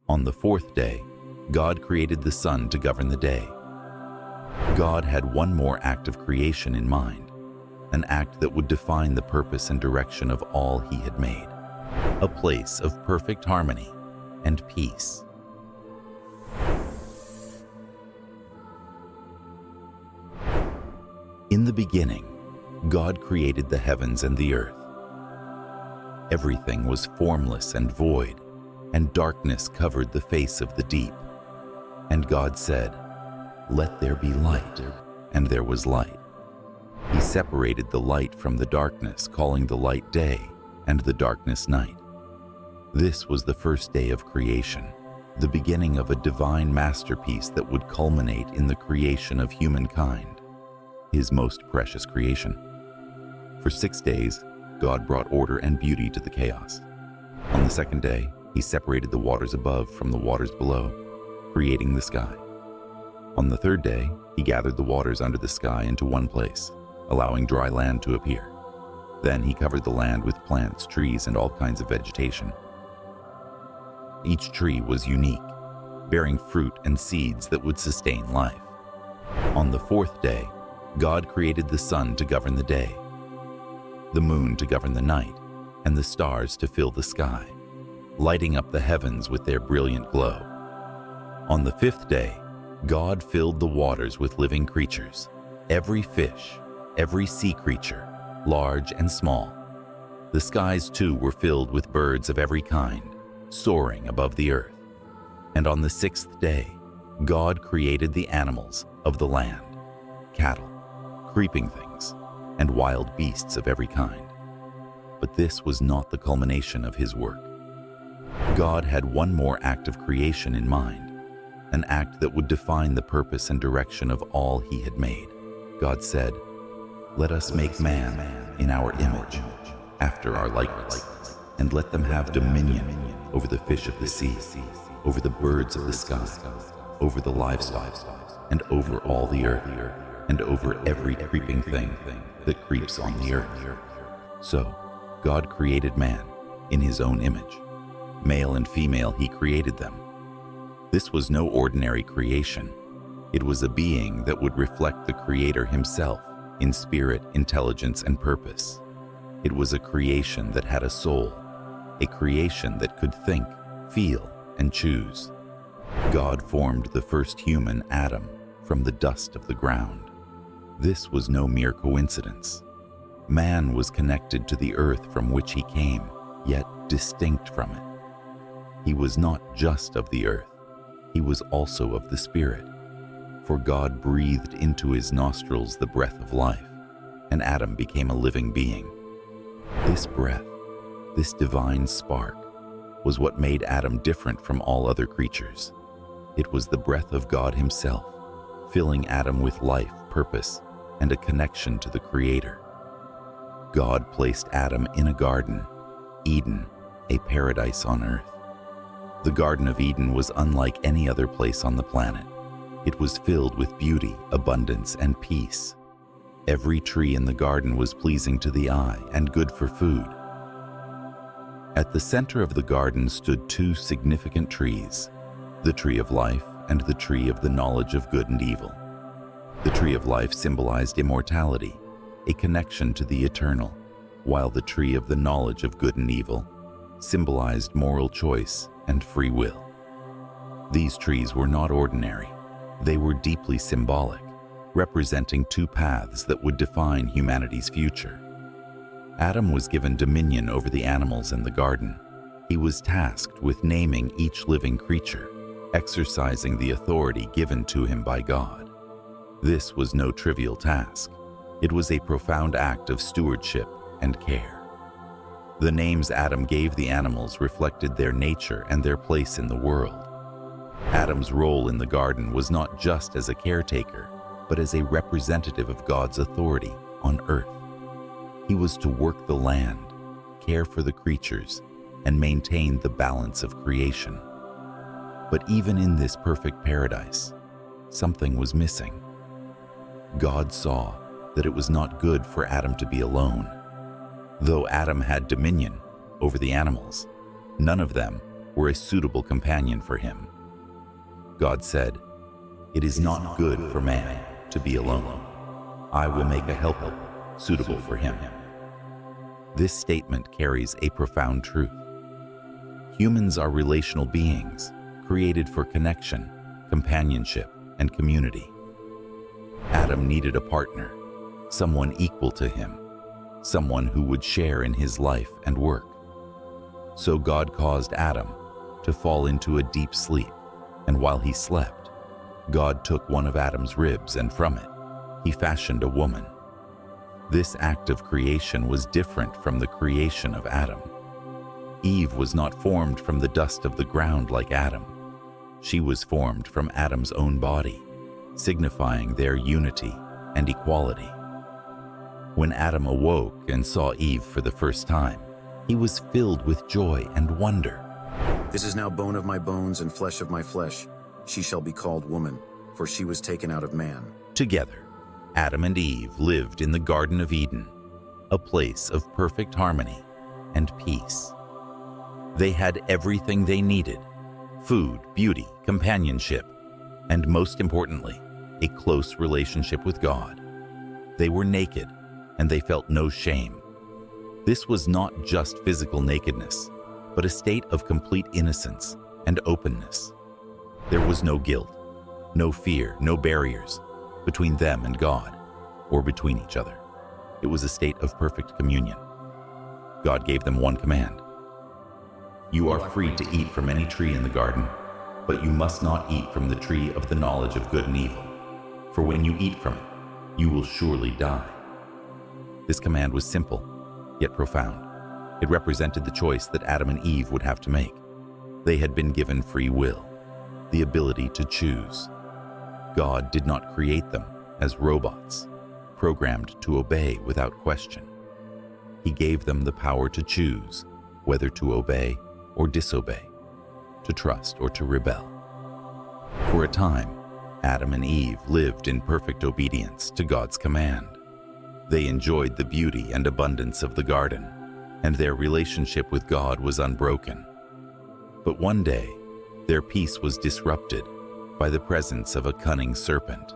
On the fourth day, God created the sun to govern the day. God had one more act of creation in mind, an act that would define the purpose and direction of all he had made, a place of perfect harmony and peace. In the beginning, God created the heavens and the earth. Everything was formless and void, and darkness covered the face of the deep. And God said, "Let there be light," and there was light. He separated the light from the darkness, calling the light day and the darkness night. This was the first day of creation, the beginning of a divine masterpiece that would culminate in the creation of humankind, his most precious creation. For 6 days, God brought order and beauty to the chaos. On the second day, he separated the waters above from the waters below, creating the sky. On the third day, he gathered the waters under the sky into one place, allowing dry land to appear. Then he covered the land with plants, trees, and all kinds of vegetation. Each tree was unique, bearing fruit and seeds that would sustain life. On the fourth day, God created the sun to govern the day, the moon to govern the night, and the stars to fill the sky, lighting up the heavens with their brilliant glow. On the fifth day, God filled the waters with living creatures, every fish, every sea creature, large and small. The skies too were filled with birds of every kind, soaring above the earth. And on the sixth day, God created the animals of the land, cattle, creeping things, and wild beasts of every kind. But this was not the culmination of his work. God had one more act of creation in mind, an act that would define the purpose and direction of all he had made. God said, "Let us make man in our image, after our likeness, and let them have dominion over the fish of the sea, over the birds of the sky, over the livestock, and over all the earth, and over every creeping thing that creeps on the earth." So, God created man in his own image. Male and female he created them. This was no ordinary creation. It was a being that would reflect the Creator himself in spirit, intelligence, and purpose. It was a creation that had a soul, a creation that could think, feel, and choose. God formed the first human, Adam, from the dust of the ground. This was no mere coincidence. Man was connected to the earth from which he came, yet distinct from it. He was not just of the earth, he was also of the Spirit. For God breathed into his nostrils the breath of life, and Adam became a living being. This breath, this divine spark, was what made Adam different from all other creatures. It was the breath of God himself, filling Adam with life, purpose, and a connection to the Creator. God placed Adam in a garden, Eden, a paradise on earth. The Garden of Eden was unlike any other place on the planet. It was filled with beauty, abundance, and peace. Every tree in the garden was pleasing to the eye and good for food. At the center of the garden stood two significant trees, the tree of life and the tree of the knowledge of good and evil. The tree of life symbolized immortality, a connection to the eternal, while the tree of the knowledge of good and evil symbolized moral choice and free will. These trees were not ordinary. They were deeply symbolic, representing two paths that would define humanity's future. Adam was given dominion over the animals in the garden. He was tasked with naming each living creature, exercising the authority given to him by God. This was no trivial task. It was a profound act of stewardship and care. The names Adam gave the animals reflected their nature and their place in the world. Adam's role in the garden was not just as a caretaker, but as a representative of God's authority on earth. He was to work the land, care for the creatures, and maintain the balance of creation. But even in this perfect paradise, something was missing. God saw that it was not good for Adam to be alone. Though Adam had dominion over the animals, none of them were a suitable companion for him. God said, "It is not good for man to be alone. I will make a helper suitable for him." This statement carries a profound truth. Humans are relational beings, created for connection, companionship, and community. Adam needed a partner, someone equal to him, someone who would share in his life and work. So God caused Adam to fall into a deep sleep, and while he slept, God took one of Adam's ribs, and from it, he fashioned a woman. This act of creation was different from the creation of Adam. Eve was not formed from the dust of the ground like Adam. She was formed from Adam's own body, signifying their unity and equality. When Adam awoke and saw Eve for the first time, he was filled with joy and wonder. "This is now bone of my bones and flesh of my flesh. She shall be called woman, for she was taken out of man." Together, Adam and Eve lived in the Garden of Eden, a place of perfect harmony and peace. They had everything they needed: food, beauty, companionship, and most importantly, a close relationship with God. They were naked, and they felt no shame. This was not just physical nakedness, but a state of complete innocence and openness. There was no guilt, no fear, no barriers between them and God, or between each other. It was a state of perfect communion. God gave them one command: "You are free to eat from any tree in the garden, but you must not eat from the tree of the knowledge of good and evil, for when you eat from it, you will surely die." This command was simple, yet profound. It represented the choice that Adam and Eve would have to make. They had been given free will, the ability to choose. God did not create them as robots, programmed to obey without question. He gave them the power to choose whether to obey or disobey, to trust or to rebel. For a time, Adam and Eve lived in perfect obedience to God's command. They enjoyed the beauty and abundance of the garden, and their relationship with God was unbroken. But one day, their peace was disrupted by the presence of a cunning serpent.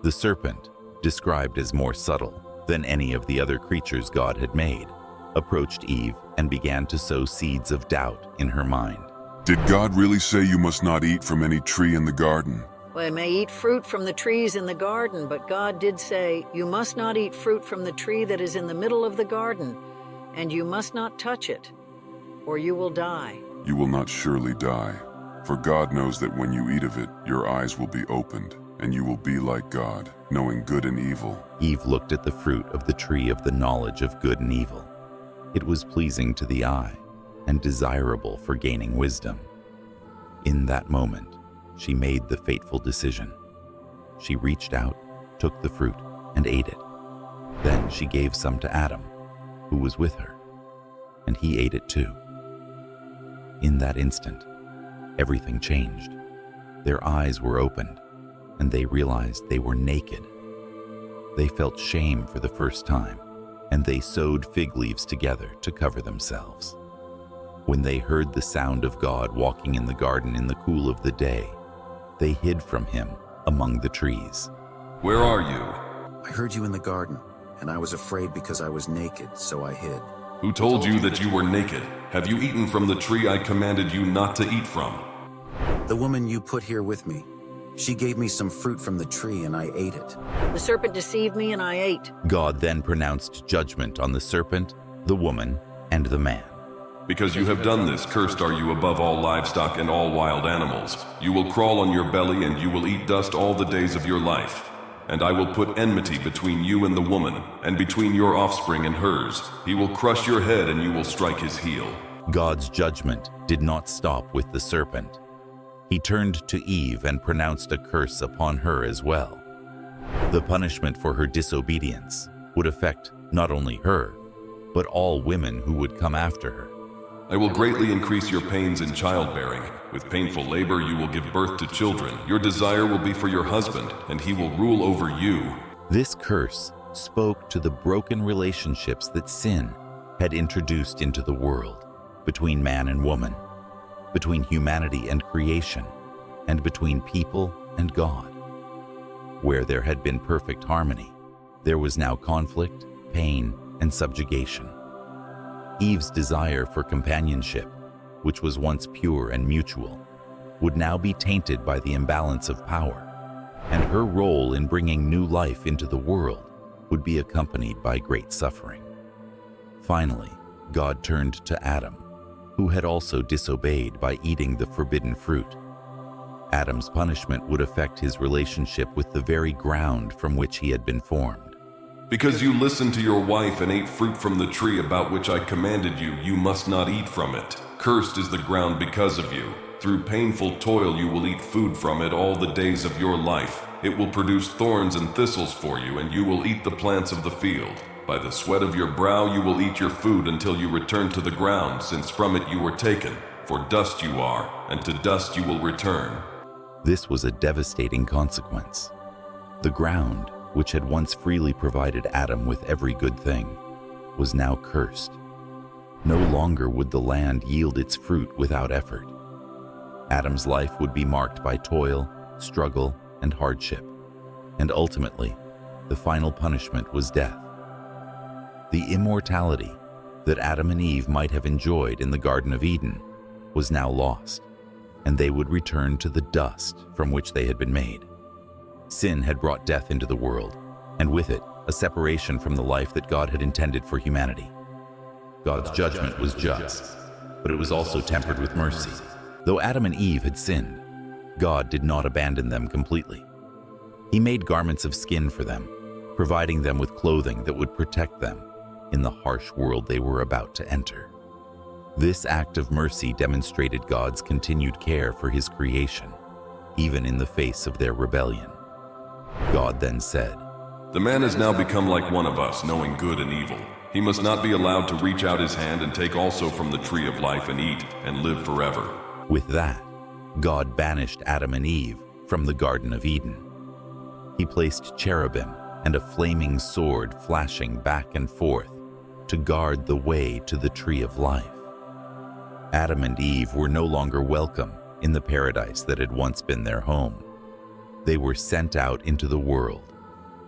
The serpent, described as more subtle than any of the other creatures God had made, approached Eve and began to sow seeds of doubt in her mind. "Did God really say you must not eat from any tree in the garden?" Well, I may eat fruit from the trees in the garden, but God did say, "You must not eat fruit from the tree that is in the middle of the garden, and you must not touch it, or you will die." "You will not surely die, for God knows that when you eat of it, your eyes will be opened, and you will be like God, knowing good and evil." Eve looked at the fruit of the tree of the knowledge of good and evil. It was pleasing to the eye and desirable for gaining wisdom. In that moment, she made the fateful decision. She reached out, took the fruit, and ate it. Then she gave some to Adam, who was with her, and he ate it too. In that instant, everything changed. Their eyes were opened, and they realized they were naked. They felt shame for the first time, and they sewed fig leaves together to cover themselves. When they heard the sound of God walking in the garden in the cool of the day, they hid from him among the trees. "Where are you?" "I heard you in the garden, and I was afraid because I was naked, so I hid." "Who told you that you were naked? Have you eaten from the tree I commanded you not to eat from?" "The woman you put here with me, she gave me some fruit from the tree, and I ate it." The serpent deceived me, and I ate. God then pronounced judgment on the serpent, the woman, and the man. "Because you have done this, cursed are you above all livestock and all wild animals. You will crawl on your belly, and you will eat dust all the days of your life. And I will put enmity between you and the woman, and between your offspring and hers. He will crush your head, and you will strike his heel." God's judgment did not stop with the serpent. He turned to Eve and pronounced a curse upon her as well. The punishment for her disobedience would affect not only her, but all women who would come after her. "I will greatly increase your pains in childbearing. With painful labor you will give birth to children. Your desire will be for your husband, and he will rule over you." This curse spoke to the broken relationships that sin had introduced into the world between man and woman. between humanity and creation, and between people and God. Where there had been perfect harmony, there was now conflict, pain, and subjugation. Eve's desire for companionship, which was once pure and mutual, would now be tainted by the imbalance of power, and her role in bringing new life into the world would be accompanied by great suffering. Finally, God turned to Adam, who had also disobeyed by eating the forbidden fruit. Adam's punishment would affect his relationship with the very ground from which he had been formed. Because you listened to your wife and ate fruit from the tree about which I commanded you, you must not eat from it. Cursed is the ground because of you. Through painful toil you will eat food from it all the days of your life. It will produce thorns and thistles for you, and you will eat the plants of the field. By the sweat of your brow you will eat your food until you return to the ground, since from it you were taken. For dust you are, and to dust you will return. This was a devastating consequence. The ground, which had once freely provided Adam with every good thing, was now cursed. No longer would the land yield its fruit without effort. Adam's life would be marked by toil, struggle, and hardship, and ultimately, the final punishment was death. The immortality that Adam and Eve might have enjoyed in the Garden of Eden was now lost, and they would return to the dust from which they had been made. Sin had brought death into the world, and with it, a separation from the life that God had intended for humanity. God's judgment was just, but it was also tempered with mercy. Though Adam and Eve had sinned, God did not abandon them completely. He made garments of skin for them, providing them with clothing that would protect them in the harsh world they were about to enter. This act of mercy demonstrated God's continued care for his creation, even in the face of their rebellion. God then said, The man has now become like one of us, knowing good and evil. He must not be allowed to reach out his hand and take also from the tree of life and eat and live forever. With that, God banished Adam and Eve from the Garden of Eden. He placed cherubim and a flaming sword flashing back and forth to guard the way to the tree of life. Adam and Eve were no longer welcome in the paradise that had once been their home. They were sent out into the world,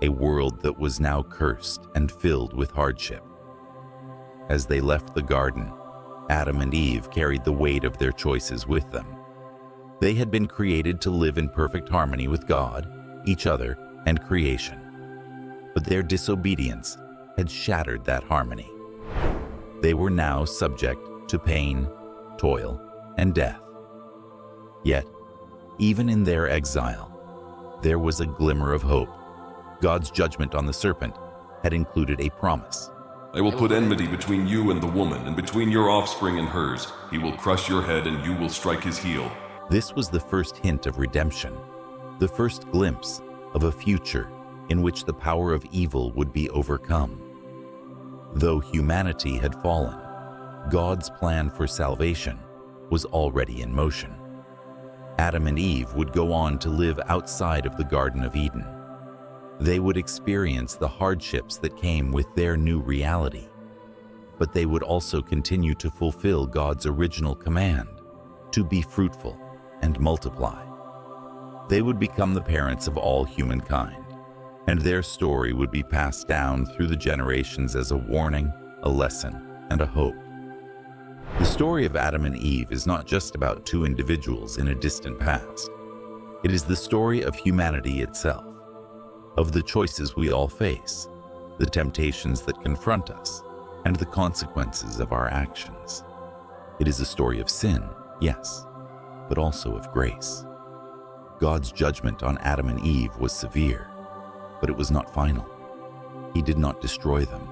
a world that was now cursed and filled with hardship. As they left the garden, Adam and Eve carried the weight of their choices with them. They had been created to live in perfect harmony with God, each other, and creation. But their disobedience had shattered that harmony. They were now subject to pain, toil, and death. Yet, even in their exile, there was a glimmer of hope. God's judgment on the serpent had included a promise. I will put enmity between you and the woman, and between your offspring and hers. He will crush your head, and you will strike his heel. This was the first hint of redemption, the first glimpse of a future in which the power of evil would be overcome. Though humanity had fallen, God's plan for salvation was already in motion. Adam and Eve would go on to live outside of the Garden of Eden. They would experience the hardships that came with their new reality, but they would also continue to fulfill God's original command to be fruitful and multiply. They would become the parents of all humankind, and their story would be passed down through the generations as a warning, a lesson, and a hope. The story of Adam and Eve is not just about two individuals in a distant past. It is the story of humanity itself, of the choices we all face, the temptations that confront us, and the consequences of our actions. It is a story of sin, yes, but also of grace. God's judgment on Adam and Eve was severe, but it was not final. He did not destroy them.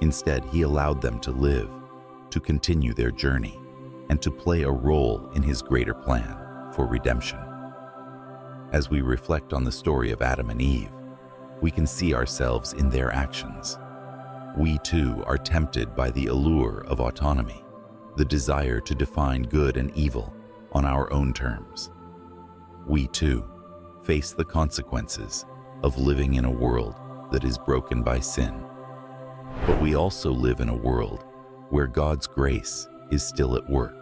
Instead, he allowed them to live, to continue their journey, and to play a role in his greater plan for redemption. As we reflect on the story of Adam and Eve, we can see ourselves in their actions. We too are tempted by the allure of autonomy, the desire to define good and evil on our own terms. We too face the consequences of living in a world that is broken by sin. But we also live in a world where God's grace is still at work.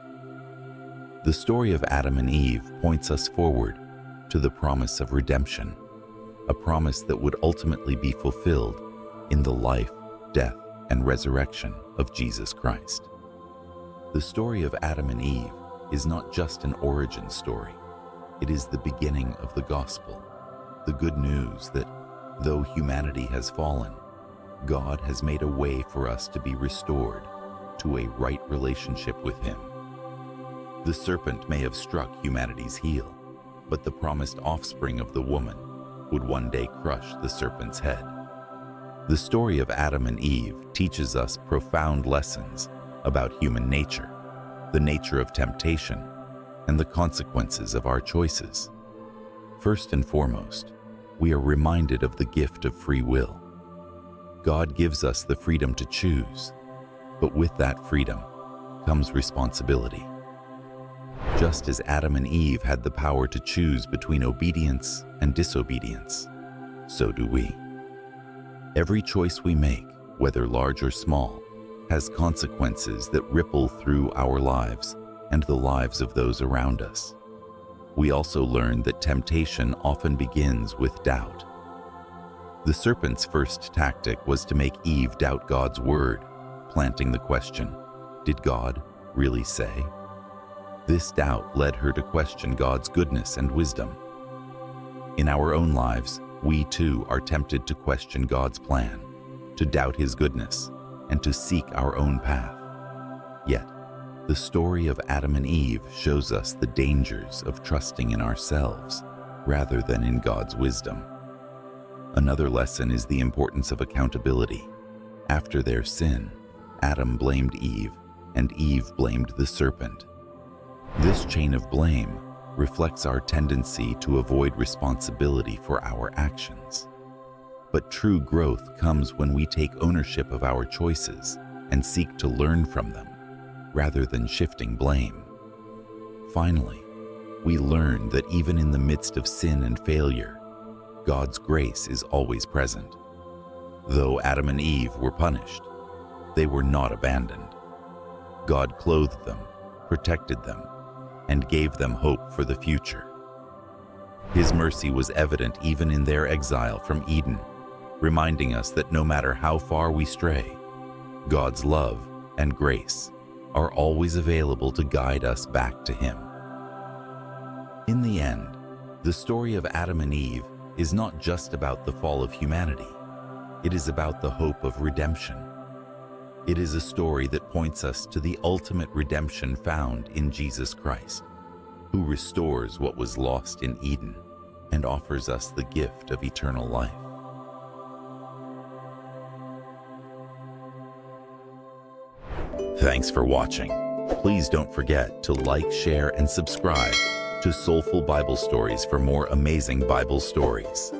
The story of Adam and Eve points us forward to the promise of redemption, a promise that would ultimately be fulfilled in the life, death, and resurrection of Jesus Christ. The story of Adam and Eve is not just an origin story. It is the beginning of the gospel, the good news that though humanity has fallen, God has made a way for us to be restored to a right relationship with Him. The serpent may have struck humanity's heel, but the promised offspring of the woman would one day crush the serpent's head. The story of Adam and Eve teaches us profound lessons about human nature, the nature of temptation, and the consequences of our choices. First and foremost, we are reminded of the gift of free will. God gives us the freedom to choose, but with that freedom comes responsibility. Just as Adam and Eve had the power to choose between obedience and disobedience, so do we. Every choice we make, whether large or small, has consequences that ripple through our lives and the lives of those around us. We also learn that temptation often begins with doubt. The serpent's first tactic was to make Eve doubt God's word, planting the question, did God really say? This doubt led her to question God's goodness and wisdom. In our own lives, we too are tempted to question God's plan, to doubt His goodness, and to seek our own path. Yet, the story of Adam and Eve shows us the dangers of trusting in ourselves rather than in God's wisdom. Another lesson is the importance of accountability. After their sin, Adam blamed Eve, and Eve blamed the serpent. This chain of blame reflects our tendency to avoid responsibility for our actions. But true growth comes when we take ownership of our choices and seek to learn from them, rather than shifting blame. Finally, we learn that even in the midst of sin and failure, God's grace is always present. Though Adam and Eve were punished, they were not abandoned. God clothed them, protected them, and gave them hope for the future. His mercy was evident even in their exile from Eden, reminding us that no matter how far we stray, God's love and grace are always available to guide us back to Him. In the end, the story of Adam and Eve is not just about the fall of humanity. It is about the hope of redemption. It is a story that points us to the ultimate redemption found in Jesus Christ, who restores what was lost in Eden and offers us the gift of eternal life. Thanks for watching. Please don't forget to like, share, and subscribe to Soulful Bible Stories for more amazing Bible stories.